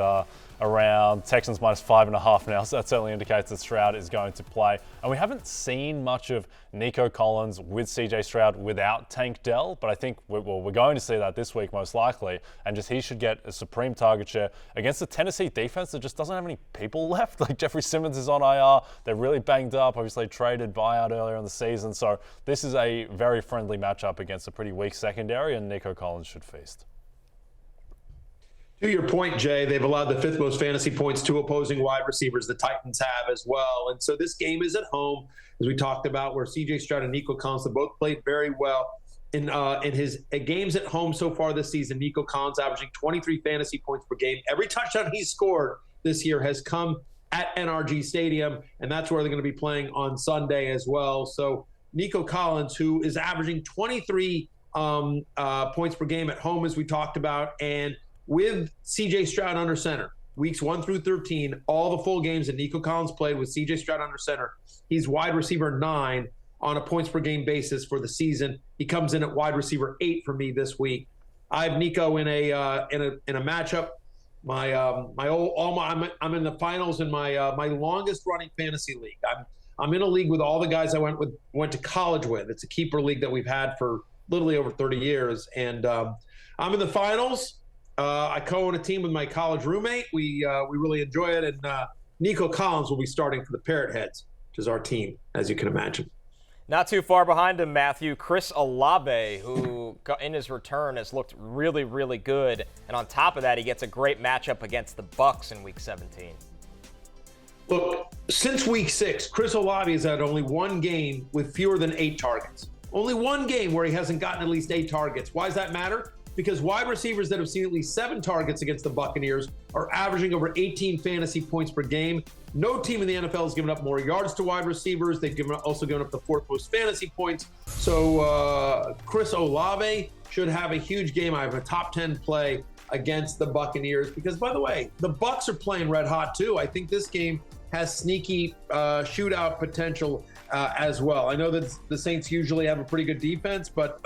around Texans -5.5 now, so that certainly indicates that Stroud is going to play. And we haven't seen much of Nico Collins with CJ Stroud without Tank Dell, but I think we're going to see that this week most likely, and just he should get a supreme target share against the Tennessee defense that just doesn't have any people left. Like, Jeffrey Simmons is on IR, they're really banged up, obviously traded buyout earlier in the season, so this is a very friendly matchup against a pretty weak secondary, and Nico Collins should feast. To your point, Jay, they've allowed the 5th most fantasy points to opposing wide receivers. The Titans have as well. And so this game is at home, as we talked about, where C.J. Stroud and Nico Collins have both played very well. In his games at home so far this season, Nico Collins averaging 23 fantasy points per game. Every touchdown he's scored this year has come at NRG Stadium, and that's where they're going to be playing on Sunday as well. So Nico Collins, who is averaging 23 points per game at home, as we talked about, and with C.J. Stroud under center, weeks 1 through 13, all the full games that Nico Collins played with C.J. Stroud under center, he's wide receiver 9 on a points per game basis for the season. He comes in at wide receiver 8 for me this week. I have Nico in a matchup. I'm in the finals in my longest running fantasy league. I'm in a league with all the guys I went to college with. It's a keeper league that we've had for literally over 30 years, and I'm in the finals. I co-own a team with my college roommate. We really enjoy it, and Nico Collins will be starting for the Parrot Heads, which is our team, as you can imagine. Not too far behind him, Matthew, Chris Olave, who in his return has looked really, really good. And on top of that, he gets a great matchup against the Bucs in Week 17. Look, since Week 6, Chris Olave has had only one game with fewer than 8 targets. Only one game where he hasn't gotten at least 8 targets. Why does that matter? Because wide receivers that have seen at least 7 targets against the Buccaneers are averaging over 18 fantasy points per game. No team in the NFL has given up more yards to wide receivers. They've also given up the 4th most fantasy points. So Chris Olave should have a huge game. I have a top 10 play against the Buccaneers because, by the way, the Bucs are playing red hot too. I think this game has sneaky shootout potential as well. I know that the Saints usually have a pretty good defense, but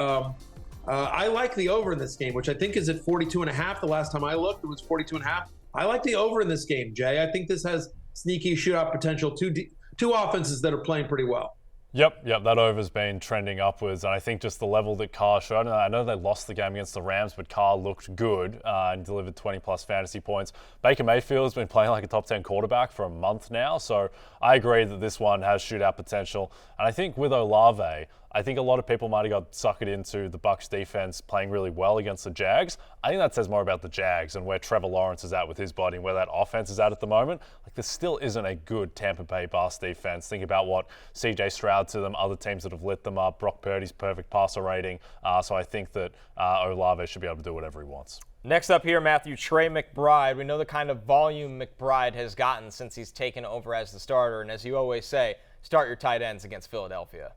I like the over in this game, which I think is at 42.5. The last time I looked, it was 42.5. I like the over in this game, Jay. I think this has sneaky shootout potential. Two offenses that are playing pretty well. Yep, that over's been trending upwards, and I think just the level that Carr showed. I know they lost the game against the Rams, but Carr looked good and delivered 20-plus fantasy points. Baker Mayfield's been playing like a top 10 quarterback for a month now, so I agree that this one has shootout potential. And I think with Olave, I think a lot of people might have got suckered into the Bucs defense playing really well against the Jags. I think that says more about the Jags and where Trevor Lawrence is at with his body and where that offense is at the moment. Like, there still isn't a good Tampa Bay Bucs defense. Think about what C.J. Stroud to them, other teams that have lit them up, Brock Purdy's perfect passer rating. So I think that Olave should be able to do whatever he wants. Next up here, Matthew, Trey McBride. We know the kind of volume McBride has gotten since he's taken over as the starter. And as you always say, start your tight ends against Philadelphia.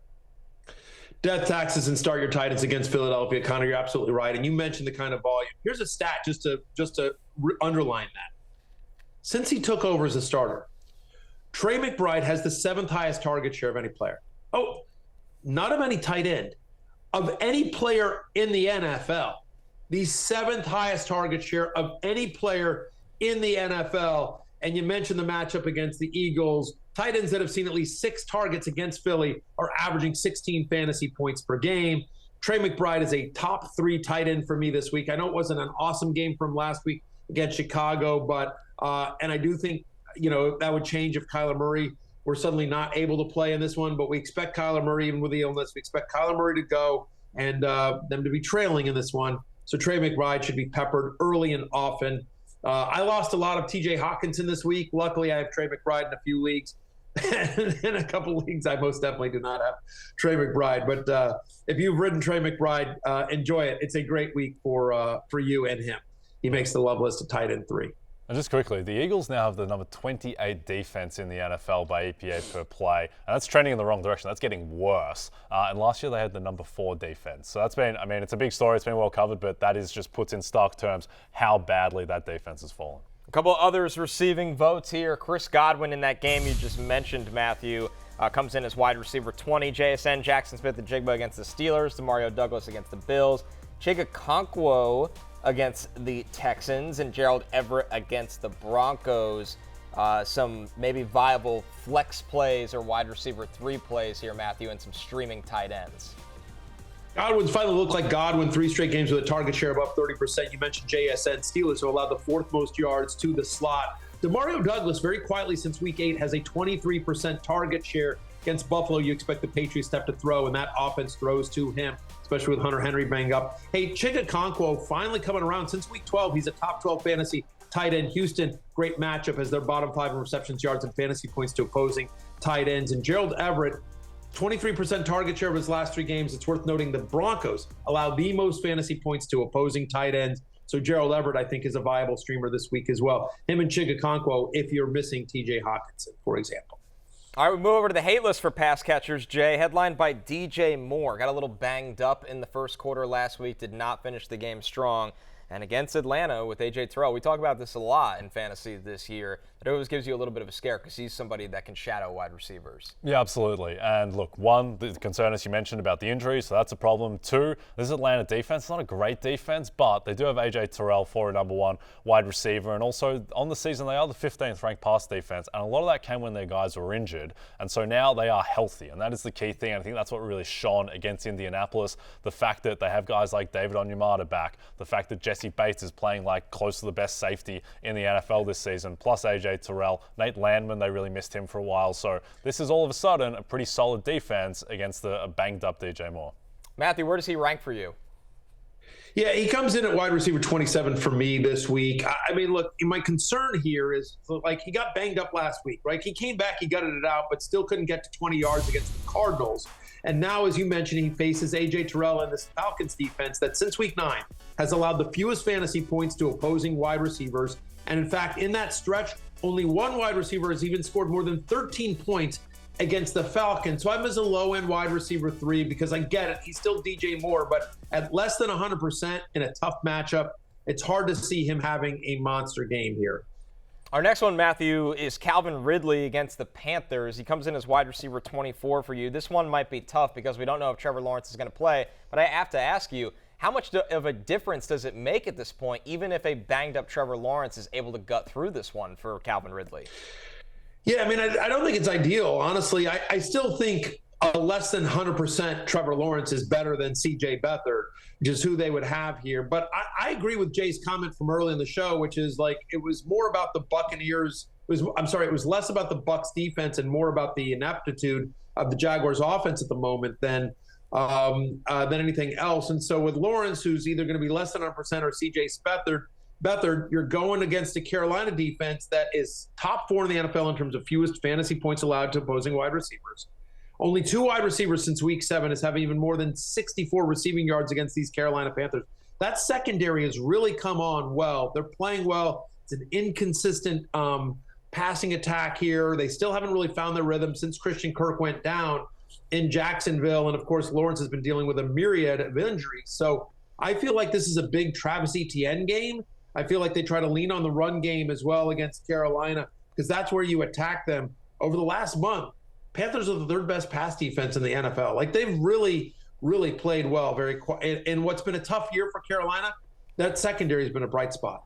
Death taxes and start your tight ends against Philadelphia. Connor, you're absolutely right. And you mentioned the kind of volume. Here's a stat just to underline that. Since he took over as a starter, Trey McBride has the 7th highest target share of any player. Oh, not of any tight end, of any player in the NFL. The 7th highest target share of any player in the NFL. And you mentioned the matchup against the Eagles. Tight ends that have seen at least 6 targets against Philly are averaging 16 fantasy points per game. Trey McBride is a top 3 tight end for me this week. I know it wasn't an awesome game from last week against Chicago, but and I do think, that would change if Kyler Murray were suddenly not able to play in this one, but we expect Kyler Murray, even with the illness, we expect Kyler Murray to go and them to be trailing in this one. So Trey McBride should be peppered early and often. I lost a lot of TJ Hawkinson this week. Luckily, I have Trey McBride in a few leagues. In a couple of leagues, I most definitely do not have Trey McBride. But if you've ridden Trey McBride, enjoy it. It's a great week for you and him. He makes the love list of tight end 3. And just quickly, the Eagles now have the number 28 defense in the NFL by EPA per play, and that's trending in the wrong direction. That's getting worse. And last year they had the number 4 defense. So that's been, it's a big story. It's been well covered, but that is just puts in stark terms how badly that defense has fallen. A couple others receiving votes here. Chris Godwin in that game you just mentioned, Matthew, comes in as wide receiver 20. JSN, Jackson Smith-Njigba against the Steelers. Demario Douglas against the Bills. Chig Okonkwo against the Texans. And Gerald Everett against the Broncos. Some maybe viable flex plays or wide receiver 3 plays here, Matthew, and some streaming tight ends. Godwin's finally looked like Godwin, 3 straight games with a target share above 30%. You mentioned JSN. Steelers, who allowed the 4th most yards to the slot. Demario Douglas, very quietly since Week 8, has a 23% target share against Buffalo. You expect the Patriots to have to throw, and that offense throws to him, especially with Hunter Henry banged up. Hey, Chig Okonkwo finally coming around. Since Week 12, he's a top 12 fantasy tight end. Houston, great matchup as their bottom 5 in receptions, yards, and fantasy points to opposing tight ends. And Gerald Everett, 23% target share of his last 3 games. It's worth noting the Broncos allow the most fantasy points to opposing tight ends. So Gerald Everett, I think, is a viable streamer this week as well. Him and Chig Okonkwo if you're missing TJ Hawkinson, for example. All right, we move over to the hate list for pass catchers, Jay. Headlined by DJ Moore. Got a little banged up in the first quarter last week. Did not finish the game strong. And against Atlanta with A.J. Terrell, we talk about this a lot in fantasy this year. It always gives you a little bit of a scare because he's somebody that can shadow wide receivers. Yeah, absolutely. And look, one, the concern, as you mentioned, about the injuries, so that's a problem. Two, this Atlanta defense, not a great defense, but they do have A.J. Terrell for a number one wide receiver. And also, on the season, they are the 15th ranked pass defense. And a lot of that came when their guys were injured. And so now they are healthy. And that is the key thing. And I think that's what really shone against Indianapolis. The fact that they have guys like David Onyemata back. The fact that Jesse Bates is playing like close to the best safety in the NFL this season. Plus A.J. Terrell. Nate Landman, they really missed him for a while. So this is all of a sudden a pretty solid defense against a banged-up DJ Moore. Matthew, where does he rank for you? Yeah, he comes in at wide receiver 27 for me this week. I mean, look, my concern here is, like, he got banged up last week, right? He came back, he gutted it out, but still couldn't get to 20 yards against the Cardinals. And now, as you mentioned, he faces A.J. Terrell and this Falcons defense that since week 9 has allowed the fewest fantasy points to opposing wide receivers. And in fact, in that stretch, only one wide receiver has even scored more than 13 points against the Falcons. So I'm as a low-end wide receiver 3 because I get it. He's still DJ Moore, but at less than 100% in a tough matchup, it's hard to see him having a monster game here. Our next one, Matthew, is Calvin Ridley against the Panthers. He comes in as wide receiver 24 for you. This one might be tough because we don't know if Trevor Lawrence is going to play, but I have to ask you, how much of a difference does it make at this point, even if a banged-up Trevor Lawrence is able to gut through this one for Calvin Ridley? Yeah, I mean, I don't think it's ideal. Honestly, I still think a less than 100% Trevor Lawrence is better than C.J. Beathard, which is who they would have here. But I agree with Jay's comment from early in the show, which is like it was more about the Buccaneers. It was less about the Bucs defense and more about the ineptitude of the Jaguars offense at the moment than anything else. And so with Lawrence, who's either going to be less than 100% or C.J. Beathard, you're going against a Carolina defense that is top 4 in the NFL in terms of fewest fantasy points allowed to opposing wide receivers. Only 2 wide receivers since week 7 has having even more than 64 receiving yards against these Carolina Panthers. That secondary has really come on well. They're playing well. It's an inconsistent passing attack here. They still haven't really found their rhythm since Christian Kirk went down in Jacksonville. And of course, Lawrence has been dealing with a myriad of injuries. So I feel like this is a big Travis Etienne game. I feel like they try to lean on the run game as well against Carolina because that's where you attack them. Over the last month, Panthers are the 3rd best pass defense in the NFL. Like they've really, really played well. And what's been a tough year for Carolina, that secondary has been a bright spot.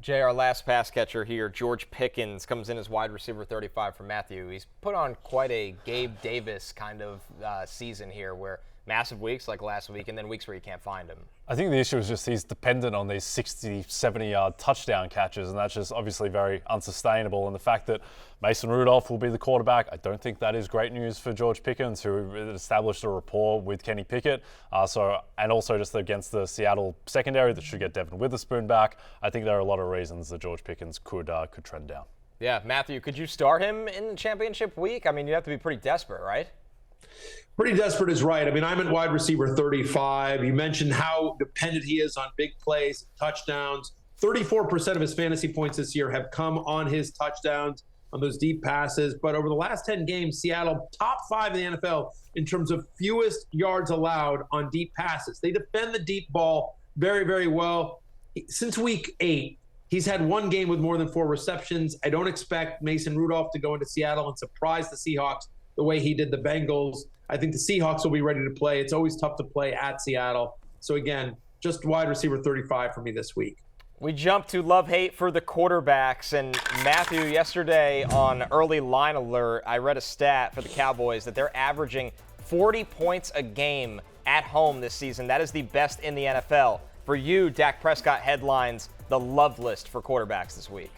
Jay, our last pass catcher here, George Pickens, comes in as wide receiver 35 for Matthew. He's put on quite a Gabe Davis kind of season here where massive weeks like last week and then weeks where you can't find him. I think the issue is just he's dependent on these 60, 70-yard touchdown catches, and that's just obviously very unsustainable. And the fact that Mason Rudolph will be the quarterback, I don't think that is great news for George Pickens, who established a rapport with Kenny Pickett. And also just against the Seattle secondary that should get Devin Witherspoon back. I think there are a lot of reasons that George Pickens could trend down. Yeah, Matthew, could you start him in the championship week? I mean, you have to be pretty desperate, right? Pretty desperate is right. I mean, I'm at wide receiver 35. You mentioned how dependent he is on big plays, touchdowns. 34% of his fantasy points this year have come on his touchdowns, on those deep passes. But over the last 10 games, Seattle, top 5 in the NFL in terms of fewest yards allowed on deep passes. They defend the deep ball very, very well. Since week 8, he's had 1 game with more than 4 receptions. I don't expect Mason Rudolph to go into Seattle and surprise the Seahawks the way he did the Bengals. I think the Seahawks will be ready to play. It's always tough to play at Seattle. So again, just wide receiver 35 for me this week. We jump to love-hate for the quarterbacks. And Matthew, yesterday on Early Line Alert, I read a stat for the Cowboys that they're averaging 40 points a game at home this season. That is the best in the NFL. For you, Dak Prescott headlines the love list for quarterbacks this week.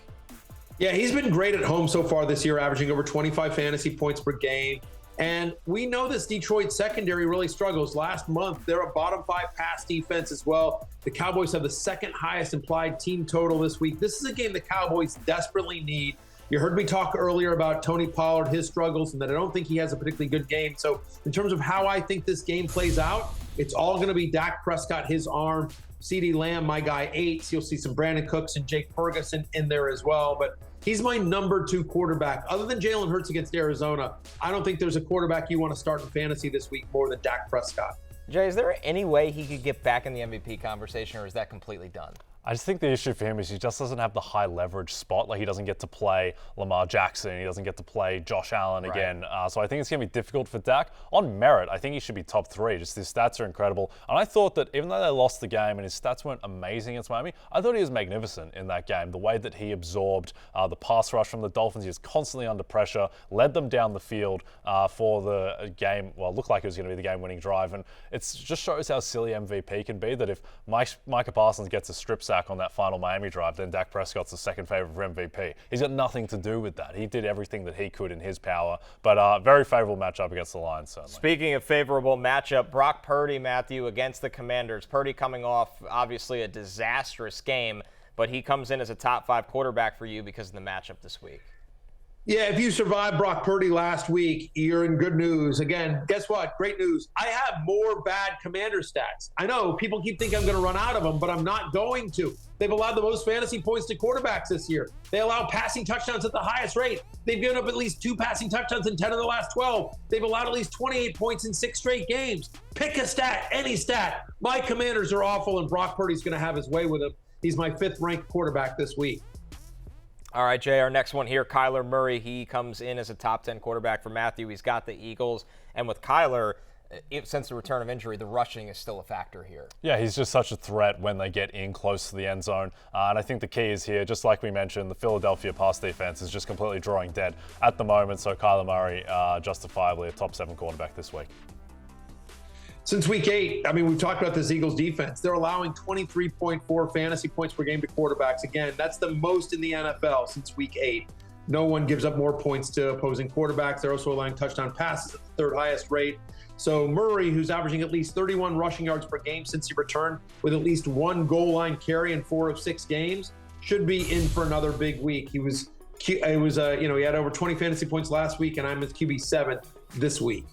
Yeah, he's been great at home so far this year, averaging over 25 fantasy points per game. And we know this Detroit secondary really struggles. Last month, they're a bottom 5 pass defense as well. The Cowboys have the 2nd highest implied team total this week. This is a game the Cowboys desperately need. You heard me talk earlier about Tony Pollard, his struggles, and that I don't think he has a particularly good game. So in terms of how I think this game plays out, it's all going to be Dak Prescott, his arm. CeeDee Lamb, my guy, 8. You'll see some Brandon Cooks and Jake Ferguson in there as well. But he's my number 2 quarterback. Other than Jalen Hurts against Arizona, I don't think there's a quarterback you want to start in fantasy this week more than Dak Prescott. Jay, is there any way he could get back in the MVP conversation, or is that completely done? I just think the issue for him is he just doesn't have the high leverage spot. Like, he doesn't get to play Lamar Jackson. He doesn't get to play Josh Allen again. So I think it's going to be difficult for Dak. On merit, I think he should be top 3. Just his stats are incredible. And I thought that even though they lost the game and his stats weren't amazing against Miami, I thought he was magnificent in that game. The way that he absorbed the pass rush from the Dolphins, he was constantly under pressure, led them down the field for the game. Well, it looked like it was going to be the game-winning drive. And it just shows how silly MVP can be, that if Micah Parsons gets a strip sack on that final Miami drive, then Dak Prescott's the second favorite for MVP. He's got nothing to do with that. He did everything that he could in his power, but very favorable matchup against the Lions, certainly. Speaking of favorable matchup, Brock Purdy, Matthew, against the Commanders. Purdy coming off, obviously, a disastrous game, but he comes in as a top 5 quarterback for you because of the matchup this week. Yeah, if you survived Brock Purdy last week, you're in good news. Again, guess what? Great news. I have more bad Commander stats. I know people keep thinking I'm going to run out of them, but I'm not going to. They've allowed the most fantasy points to quarterbacks this year. They allow passing touchdowns at the highest rate. They've given up at least 2 passing touchdowns in 10 of the last 12. They've allowed at least 28 points in 6 straight games. Pick a stat, any stat. My Commanders are awful, and Brock Purdy's going to have his way with him. He's my 5th-ranked quarterback this week. All right, Jay, our next one here, Kyler Murray. He comes in as a top 10 quarterback for Matthew. He's got the Eagles. And with Kyler, since the return of injury, the rushing is still a factor here. Yeah, he's just such a threat when they get in close to the end zone. And I think the key is here, just like we mentioned, the Philadelphia pass defense is just completely drawing dead at the moment. So Kyler Murray, justifiably a top 7 quarterback this week. Since week 8, I mean, we've talked about this Eagles defense. They're allowing 23.4 fantasy points per game to quarterbacks. Again, that's the most in the NFL since week 8. No one gives up more points to opposing quarterbacks. They're also allowing touchdown passes at the 3rd highest rate. So Murray, who's averaging at least 31 rushing yards per game since he returned, with at least 1 goal line carry in 4 of 6 games, should be in for another big week. He had over 20 fantasy points last week, and I'm his QB 7th this week.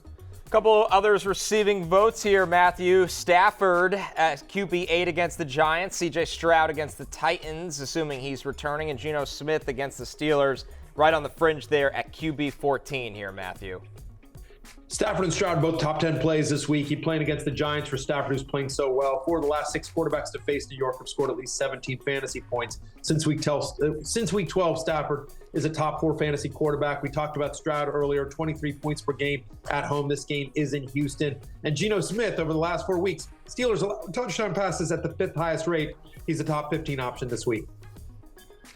A couple others receiving votes here, Matthew. Stafford at QB 8 against the Giants. C.J. Stroud against the Titans, assuming he's returning. And Geno Smith against the Steelers, right on the fringe there at QB 14 here, Matthew. Stafford and Stroud both top 10 plays this week. He's playing against the Giants for Stafford, who's playing so well. 4 of the last 6 quarterbacks to face New York have scored at least 17 fantasy points. Since week 12, Stafford is a top 4 fantasy quarterback. We talked about Stroud earlier, 23 points per game at home. This game is in Houston. And Geno Smith, over the last 4 weeks, Steelers allowed touchdown passes at the 5th highest rate. He's a top 15 option this week.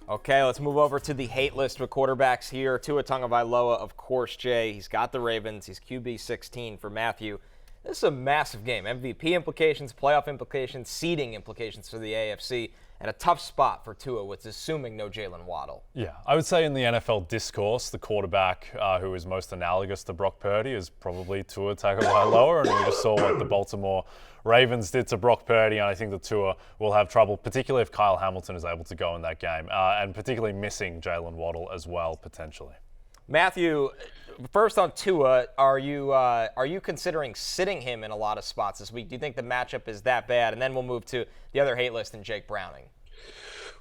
Okay, let's move over to the hate list with quarterbacks here. Tua Tagovailoa, of course, Jay. He's got the Ravens. He's QB 16 for Matthew. This is a massive game. MVP implications, playoff implications, seeding implications for the AFC, and a tough spot for Tua with assuming no Jaylen Waddle. Yeah, I would say in the NFL discourse, the quarterback who is most analogous to Brock Purdy is probably Tua Tagovailoa, and we just saw what the Baltimore Ravens did to Brock Purdy, and I think that Tua will have trouble, particularly if Kyle Hamilton is able to go in that game, and particularly missing Jaylen Waddle as well, potentially. Matthew, first on Tua, are you considering sitting him in a lot of spots this week? Do you think the matchup is that bad? And then we'll move to the other hate list and Jake Browning.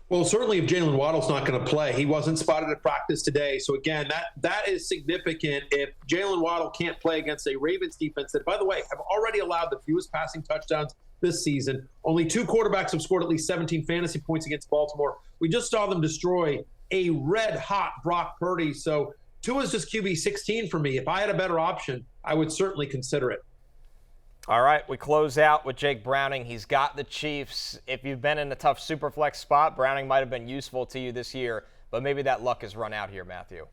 Well, certainly if Jaylen Waddle's not going to play, he wasn't spotted at practice today. So again, that is significant. If Jaylen Waddle can't play against a Ravens defense that, by the way, have already allowed the fewest passing touchdowns this season, only 2 quarterbacks have scored at least 17 fantasy points against Baltimore. We just saw them destroy a red-hot Brock Purdy. So Tua's just QB 16 for me. If I had a better option, I would certainly consider it. All right, we close out with Jake Browning. He's got the Chiefs. If you've been in a tough superflex spot, Browning might have been useful to you this year, but maybe that luck has run out here, Matthew.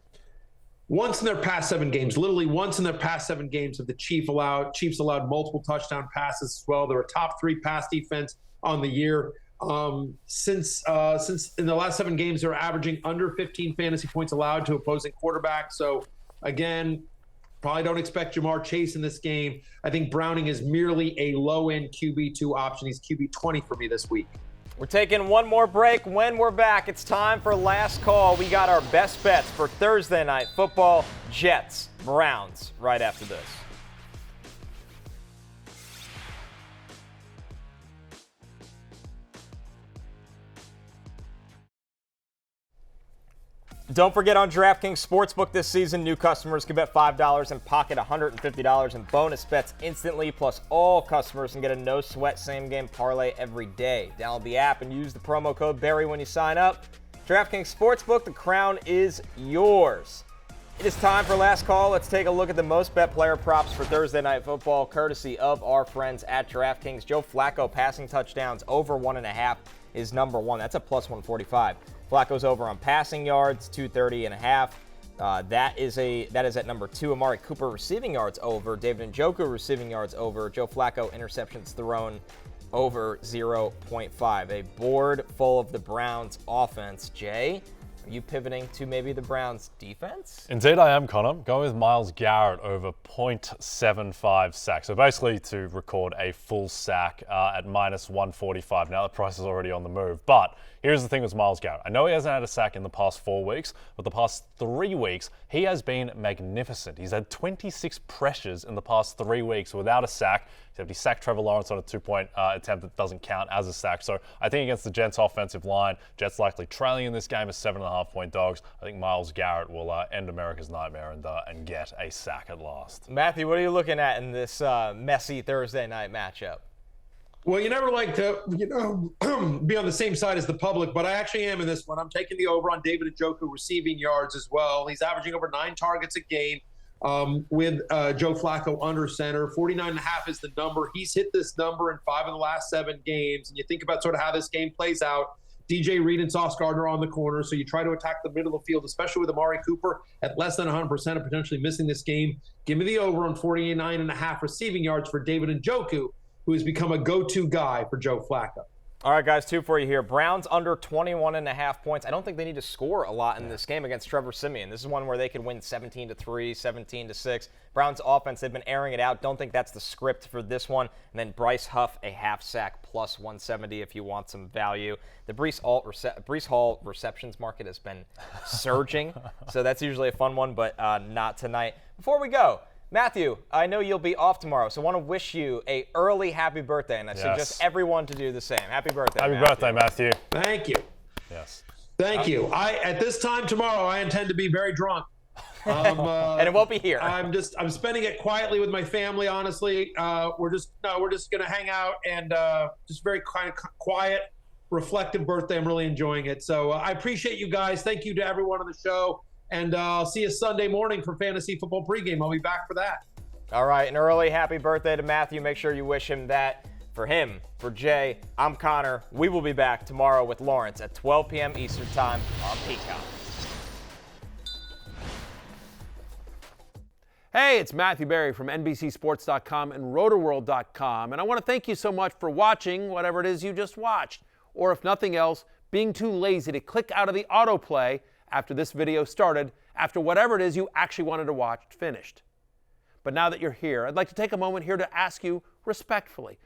Once in their past 7 games, literally once in their past 7 games, have the Chiefs allowed multiple touchdown passes as well. They're a top 3 pass defense on the year. Since in the last 7 games, they're averaging under 15 fantasy points allowed to opposing quarterbacks. So again, probably don't expect Jamar Chase in this game. I think Browning is merely a low-end QB2 option. He's QB 20 for me this week. We're taking one more break. When we're back, it's time for last call. We got our best bets for Thursday night football, Jets, Browns, right after this. Don't forget, on DraftKings Sportsbook this season, new customers can bet $5 and pocket $150 in bonus bets instantly. Plus, all customers can get a no-sweat same-game parlay every day. Download the app and use the promo code Barry when you sign up. DraftKings Sportsbook, the crown is yours. It is time for last call. Let's take a look at the most bet player props for Thursday Night Football, courtesy of our friends at DraftKings. Joe Flacco passing touchdowns over 1.5 is number one. That's a plus 145. Flacco's over on passing yards, 230.5. That is at number 2. Amari Cooper receiving yards over. David Njoku receiving yards over. Joe Flacco interceptions thrown over 0.5. A board full of the Browns offense. Jay, are you pivoting to maybe the Browns defense? Indeed I am, Connor. Going with Myles Garrett over 0.75 sacks. So basically to record a full sack at minus 145. Now the price is already on the move. But here's the thing with Myles Garrett. I know he hasn't had a sack in the past 4 weeks, but the past 3 weeks, he has been magnificent. He's had 26 pressures in the past 3 weeks without a sack. He sacked Trevor Lawrence on a 2-point attempt that doesn't count as a sack. So I think against the Jets offensive line, Jets likely trailing in this game as 7.5-point dogs. I think Myles Garrett will end America's nightmare and get a sack at last. Matthew, what are you looking at in this messy Thursday night matchup? Well, you never like to, be on the same side as the public, but I actually am in this one. I'm taking the over on David Njoku receiving yards as well. He's averaging over 9 targets a game with Joe Flacco under center. 49.5 is the number. He's hit this number in 5 of the last 7 games. And you think about sort of how this game plays out. DJ Reed and Sauce Gardner on the corner, so you try to attack the middle of the field, especially with Amari Cooper at less than 100% of potentially missing this game. Give me the over on 49.5 receiving yards for David Njoku, who has become a go-to guy for Joe Flacco. All right, guys, 2 for you here. Browns under 21.5 points. I don't think they need to score a lot in this game against Trevor Siemian. This is one where they could win 17-3, 17-6. Browns offense, they've been airing it out. Don't think that's the script for this one. And then Bryce Huff, a half sack, plus 170 if you want some value. The Breece Hall receptions market has been surging, so that's usually a fun one, but not tonight. Before we go, Matthew, I know you'll be off tomorrow, so I want to wish you a early happy birthday, and I suggest everyone to do the same. Happy birthday, Happy Matthew. birthday, Matthew. Thank you. Yes. Thank you. At this time tomorrow, I intend to be very drunk. And it won't be here. I'm spending it quietly with my family, honestly. We're just going to hang out and just very kind of quiet, reflective birthday. I'm really enjoying it. So I appreciate you guys. Thank you to everyone on the show. And I'll see you Sunday morning for Fantasy Football Pregame. I'll be back for that. All right, an early happy birthday to Matthew. Make sure you wish him that. For him, for Jay, I'm Connor. We will be back tomorrow with Lawrence at 12 p.m. Eastern Time on Peacock. Hey, it's Matthew Berry from NBCSports.com and Rotoworld.com. And I want to thank you so much for watching whatever it is you just watched. Or if nothing else, being too lazy to click out of the autoplay after this video started, after whatever it is you actually wanted to watch finished. But now that you're here, I'd like to take a moment here to ask you respectfully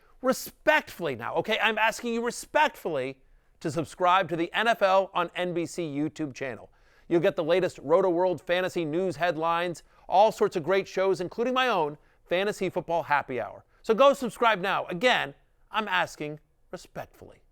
now, okay? I'm asking you respectfully to subscribe to the NFL on NBC YouTube channel. You'll get the latest Rotoworld fantasy news headlines, all sorts of great shows, including my own Fantasy Football Happy Hour. So go subscribe now. Again, I'm asking respectfully.